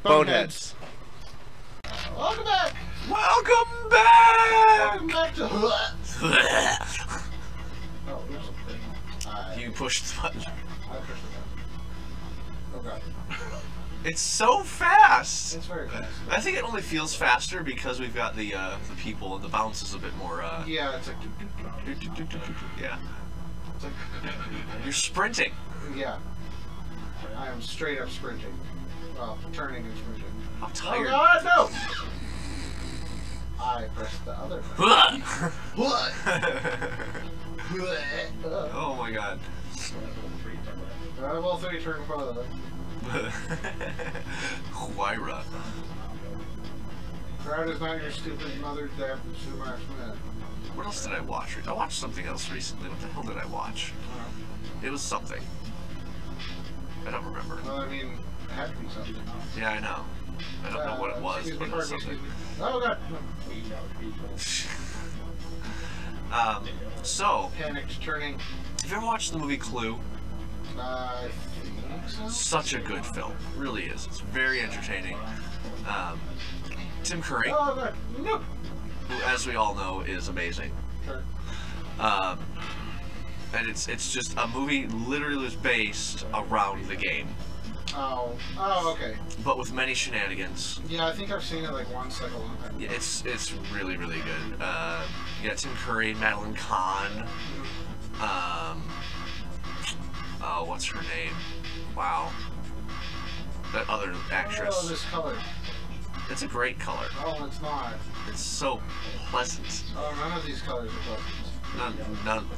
Boneheads. Welcome back! Welcome back! Welcome back to... Oh, there's something. You pushed the button. I pushed the button. Oh god. It's so fast! It's very fast. I think it only feels faster because we've got the people and the bounce is a bit more, Yeah, it's like... Yeah. It's like... You're sprinting. Yeah. I am straight up sprinting. Well, turning and sprinting. I'm tired. Oh god, no! I pressed the other button. What? Oh my god. Level 3 turn further. Huayra. Crowd is not your stupid mother deaf Sumac Smith. What else did I watch? I watched something else recently. What the hell did I watch? It was something. I don't remember. Well, I mean, it had to be something. Yeah, I know. I don't know what it was, but it was something. Oh god! So, Panicked turning. have you ever watched the movie Clue? I think so. Such a good film. Really is. It's very entertaining. Tim Curry, Oh god! No! who, as we all know, is amazing. Sure. And it's just a movie literally was based around the game, Oh, okay. but with many shenanigans. Yeah, I think I've seen it like once, like a long time ago. Yeah, it's really really good. Yeah, Tim Curry, Madeline Kahn. Oh, what's her name? Wow, that other actress. Oh, this color. It's a great color. Oh, it's not. It's so pleasant. Oh, none of these colors are pleasant.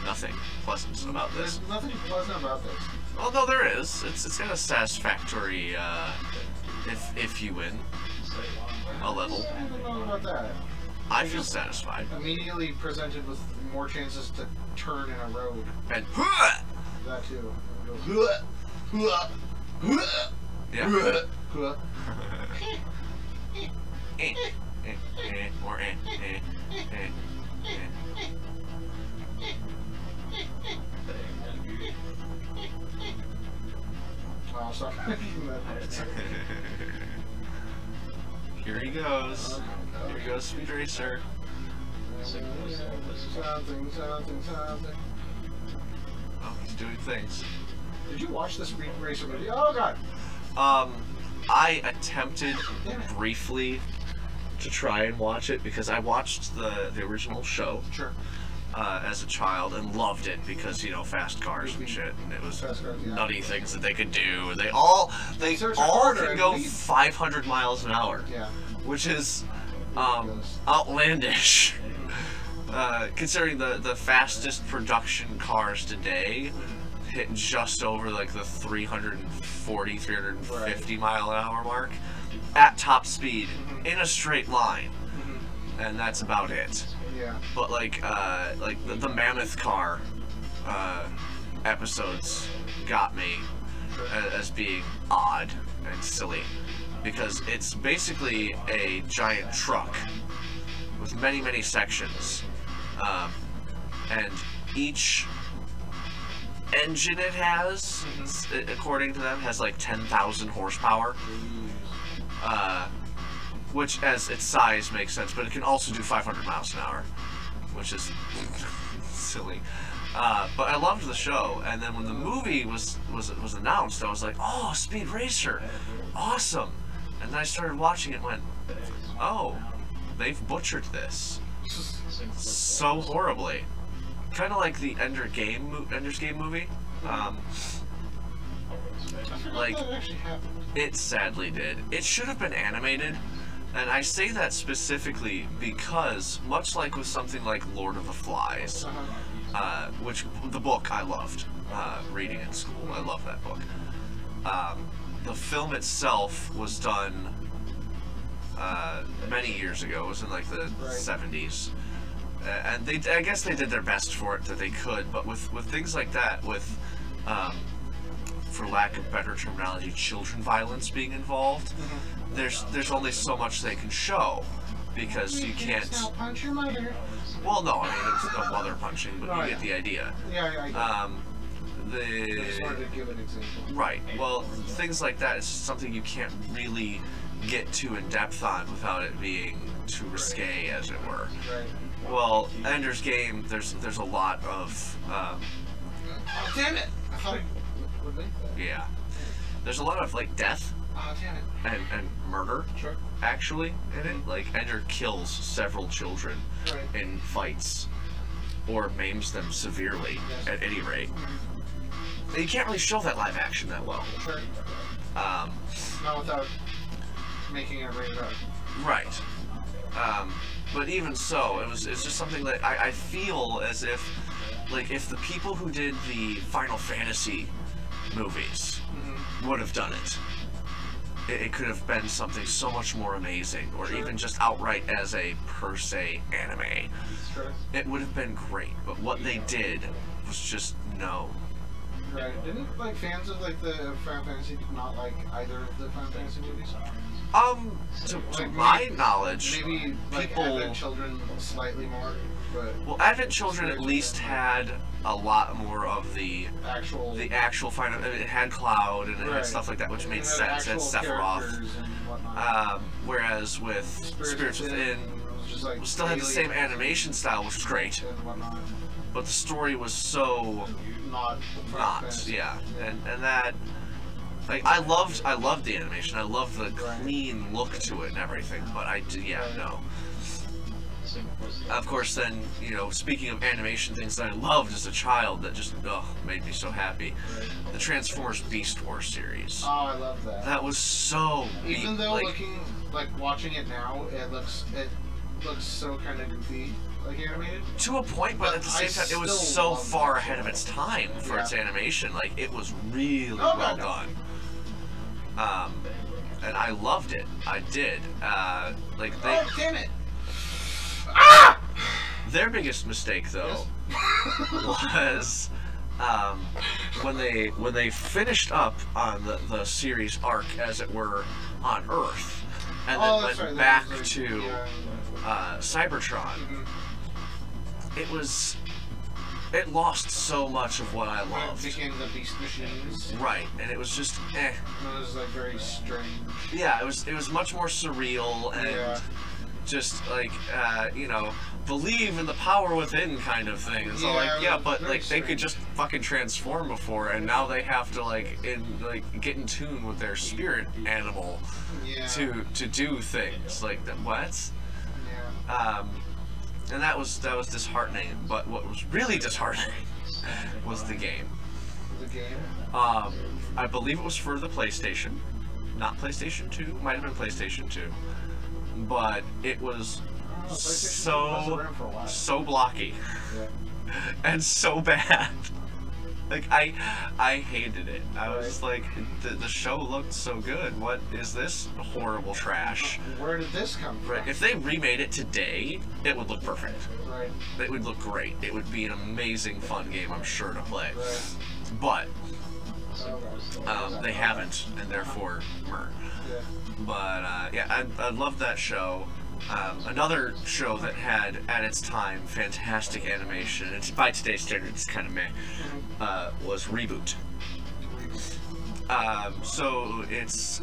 Nothing pleasant about this. There's nothing pleasant about this. Although there is, it's got a satisfactory, if you win a level. I don't know about that. I feel satisfied. Immediately presented with more chances to turn in a road. And That too. yeah. Or Oh, sorry. Here he goes. Here goes Speed Racer. Something. Oh, he's doing things. Did you watch this Speed Racer movie? Oh god. I attempted briefly to try and watch it because I watched the original show. Sure. As a child and loved it because, you know, fast cars and shit, and it was nutty things that they could do. They all can go 500 miles an hour, which is outlandish. Considering the fastest production cars today hit just over like the 340, 350 mile an hour mark at top speed in a straight line, and that's about it. Yeah. But like the Mammoth Car episodes got me as being odd and silly because it's basically a giant truck with many sections, and each engine it has, according to them, has like 10,000 horsepower. Which, as its size, makes sense, but it can also do 500 miles an hour, which is silly. But I loved the show, and then when the movie was announced, I was like, oh, Speed Racer, awesome! And then I started watching it and went, oh, they've butchered this so horribly. Kind of like the Ender's Game movie. Like, it sadly did. It should have been animated. And I say that specifically because, much like with something like Lord of the Flies, which the book I loved reading in school, I love that book. The film itself was done many years ago. It was in like the 70s, and I guess they did their best for it that they could. But with things like that, with for lack of better terminology, children violence being involved. There's only so much they can show because you can't. Punch your mother. Well, no, I mean there's no mother punching, but you get the idea. Yeah. I just wanted to give an example. Right. Well, things like that is something you can't really get too in depth on without it being too risque, as it were. Right. Well, Ender's Game, there's a lot of Oh, damn it! I thought it would make that. yeah, there's a lot of like death Oh, damn it. and murder Sure. actually in it. Like Ender kills several children Right. in fights, or maims them severely Yes. at any rate. And you can't really show that live action that well. Sure. Um, Not without making it rated R. right. But even so, it's just something that I feel as if, like, if the people who did the Final Fantasy movies would have done it, it could have been something so much more amazing, or even just outright as a per se anime. Sure. It would have been great, but what they did was just no. Right. Didn't like fans of like the Final Fantasy not like either of the Final Fantasy movies? To Like, my maybe- knowledge, Maybe like people- Advent Children slightly more, but well, Advent Children at least had a lot more of the actual Final. It had Cloud and it Right. had stuff like that, which made and sense. It had actual Sephiroth. characters and whatnot. Whereas with Spirits Within, was just like still had the same aliens animation style, which was great, and whatnot. but the story was so Not yeah, and that. Like I loved the animation. I loved the clean look to it and everything. But no. Of course, then speaking of animation things that I loved as a child that just made me so happy, the Transformers Beast Wars series. Oh, I love that. That was so. Even though watching it now, it looks so kind of goofy, like animated. To a point, but at the same time, it was so far ahead of its time for its animation. Like it was really well done. And I loved it. I did. Oh, damn it! Their biggest mistake, though, was when they finished up on the series arc, as it were, on Earth, and then went back to Cybertron. It lost so much of what I loved. It became the Beast Machines. Right, and it was just It was like very strange. Yeah, it was much more surreal and just like believe in the power within kind of thing. It's but like they could just fucking transform before, and now they have to get in tune with their spirit animal to do things like that. What? Yeah. And that was disheartening. But what was really disheartening was the game. The game. I believe it was for the PlayStation, not PlayStation 2. Might have been PlayStation 2, but it was so blocky and so bad. Like I hated it. I was just like, the show looked so good. What is this horrible trash? Where did this come from? Right. If they remade it today, it would look perfect. Right. It would look great. It would be an amazing, fun game, I'm sure, to play. Right. But they haven't, and therefore, meh. Yeah. But I loved that show. Another show that had, at its time, fantastic animation, and by today's standards, kind of meh, was Reboot. So it's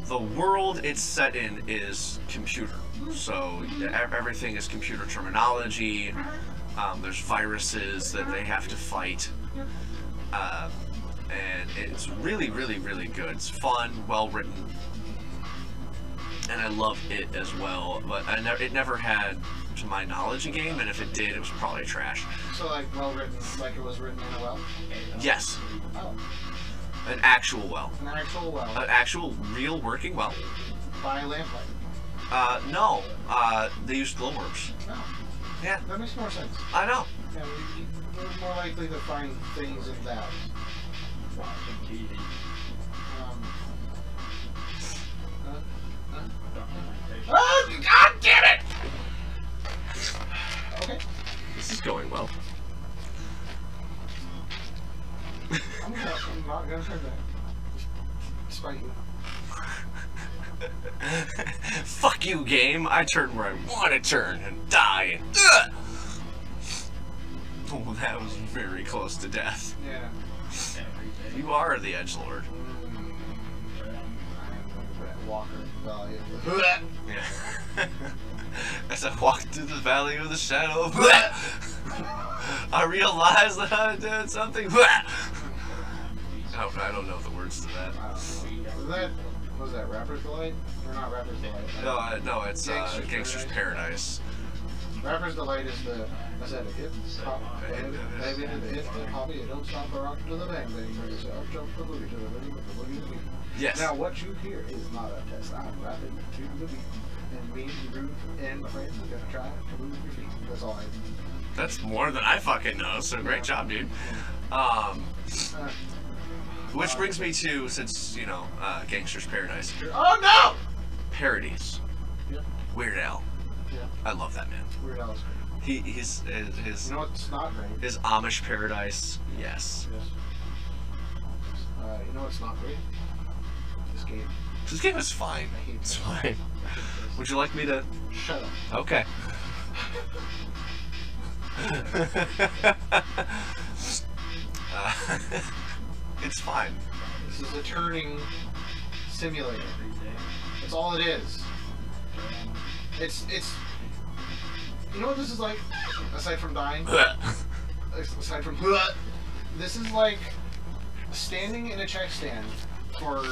the world it's set in is computer. So everything is computer terminology. There's viruses that they have to fight. And it's really, really, really good. It's fun, well written, and I love it as well. But it never had, to my knowledge, a game, and if it did, it was probably trash. So well written, like it was written in a well? Yes. Oh. An actual well. An actual well. An actual, real working well. By lamplight. No. They used glowworms. No. Yeah. That makes more sense. I know. Yeah, we're more likely to find things in that. Oh, God damn it! Okay. This is going well. I'm not gonna turn that. Despite you. Fuck you, game. I turn where I want to turn and die. That was very close to death. Yeah. You are the edgelord. Walker Valley. Yeah. As I walked through the valley of the shadow of I realized that I did something. I don't know the words to that. Was that Rapper's Delight? Or not Rapper's Delight? No, it's Gangster's Paradise. Rapper's Delight is the, I said, hip hop, baby to the hip hop, you don't stop or rock to the bang bang, yourself, jump the boogie to the boogie, but the boogie to the beat. Yes. Now what you hear is not a test, I'm rapping to the beat. And me, the groove, and my friends are gonna try to move your feet. That's all I do. That's more than I fucking know, so great job, dude. Which brings me to, since, you know, Gangster's Paradise. Oh no! Parodies. Yeah. Weird Al. Yeah. I love that man. Weird Al's great. His You know what's not great? his Amish Paradise. Yes. Yes. You know what's not great? This game. This game is fine. It's fine. Would you like me to? Shut up. Okay. It's fine. This is a turning simulator. That's all it is. It's. You know what this is like? Aside from dying. Aside from. This is like standing in a check stand for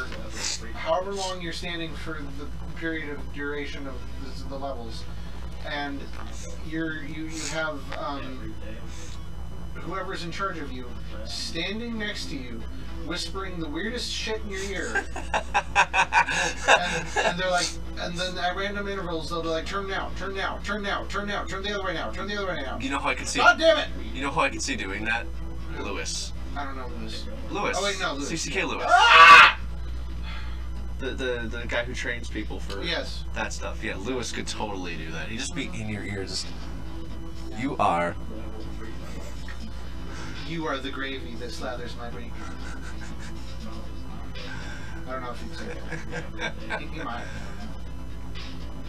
however long you're standing for the period of duration of the levels, and you have whoever's in charge of you standing next to you, whispering the weirdest shit in your ear, and they're like, and then at random intervals they'll be like, turn now, turn now, turn now, turn now, turn the other way now, turn the other way now. You know who I can see? God damn it! You know who I can see doing that? Lewis. I don't know Lewis. Lewis. Oh wait, no, Lewis. CCK Lewis. Ah! The guy who trains people for Yes. that stuff. Yeah, Lewis could totally do that. He'd just be in your ear, just. You are. You are the gravy that slathers my brain. I don't know if he'd say that. He might.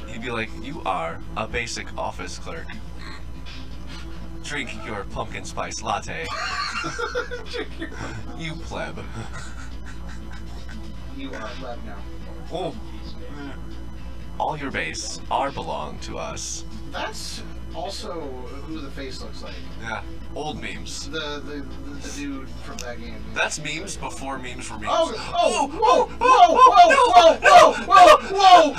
He'd be like, you are a basic office clerk. Drink your pumpkin spice latte. You pleb. You are pleb now. Oh. All your base are belong to us. That's also who the face looks like. Yeah. Old memes. The dude from that game. That's memes before memes were memes. Oh, whoa, whoa, whoa, whoa, whoa, whoa!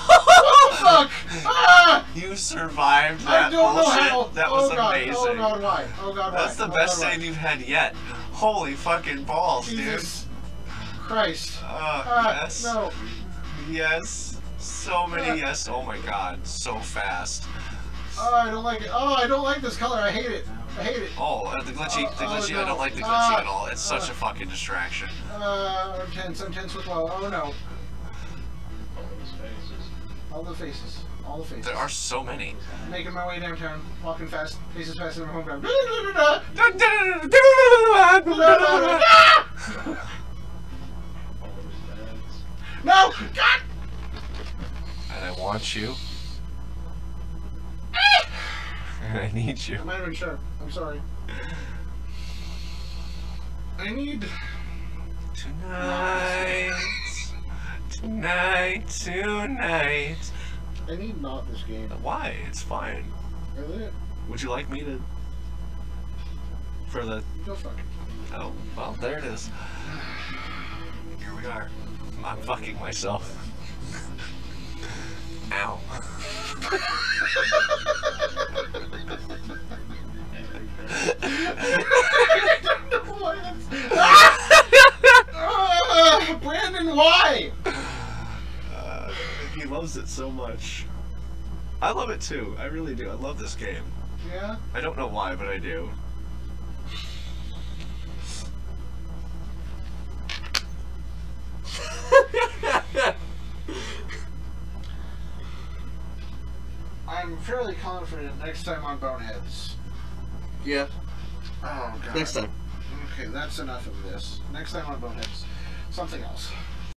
What the fuck? Ah! You survived that I don't bullshit. know how. That was God, amazing. Oh god, why? Oh god, why? That's the best save you've had yet. Holy fucking balls, Jesus Christ. Yes. No. Yes. So many yes. Oh my god. So fast. Oh, I don't like it. Oh, I don't like this color. I hate it. I hate it. Oh, the glitchy. no. I don't like the glitchy at all. It's such a fucking distraction. I'm tense with low. Oh no. All the faces. All the faces. There are so many. Making my way downtown, walking fast, faces faster than my hometown. No! God! And I want you. And I need you. I might have been sharp. I'm sorry. I need... Tonight. I need not this game. Why? It's fine. Really? Would you like me to... For the... Go fuck it. Oh, well, there it is. Here we are. I'm fucking myself. Ow. Brandon, why? He loves it so much. I love it too. I really do. I love this game. Yeah? I don't know why, but I do. I'm fairly confident next time on Boneheads. Yeah. Oh, God. Next time. Okay, that's enough of this. Next time on Boneheads, something else.